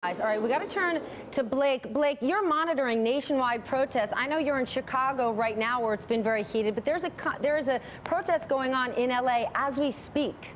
All right, we got to turn to Blake. Blake, you're monitoring nationwide protests. I know you're in Chicago right now where it's been very heated, but there is a protest going on in LA as we speak.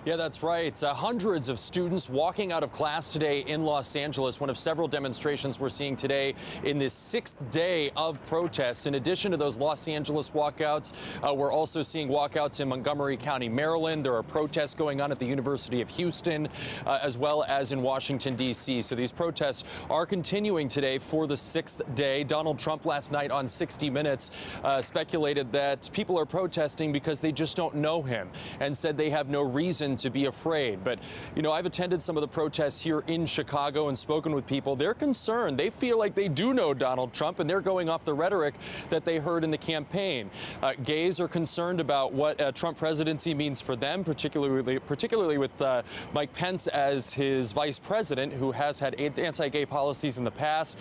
Yeah, that's right. Hundreds of students walking out of class today in Los Angeles, one of several demonstrations we're seeing today in this sixth day of protests. In addition to those Los Angeles walkouts, we're also seeing walkouts in Montgomery County, Maryland. There are protests going on at the University of Houston, as well as in Washington, D.C. So these protests are continuing today for the sixth day. Donald Trump last night on 60 Minutes speculated that people are protesting because they just don't know him and said they have no reason to be afraid. But, you know, I've attended some of the protests here in Chicago and spoken with people. They're concerned. They feel like they do know Donald Trump, and they're going off the rhetoric that they heard in the campaign. Gays are concerned about what a Trump presidency means for them, particularly with Mike Pence as his vice president, who has had anti-gay policies in the past.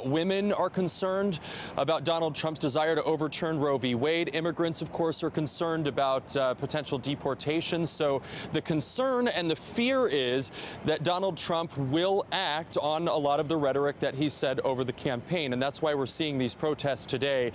Women are concerned about Donald Trump's desire to overturn Roe v. Wade. Immigrants, of course, are concerned about potential deportation. So the concern and the fear is that Donald Trump will act on a lot of the rhetoric that he said over the campaign, and that's why we're seeing these protests today.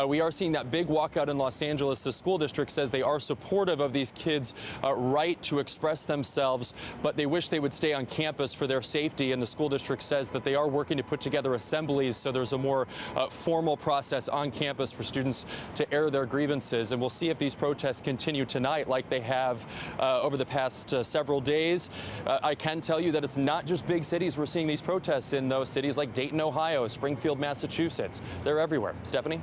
We are seeing that big walkout in Los Angeles. The school district says they are supportive of these kids' right to express themselves, but they wish they would stay on campus for their safety, and the school district says that they are working to put together assemblies so there's a more formal process on campus for students to air their grievances. And we'll see if these protests continue tonight like they have over the past several days. I can tell you that it's not just big cities we're seeing these protests in, though. Cities like Dayton, Ohio, Springfield, Massachusetts, they're everywhere. Stephanie?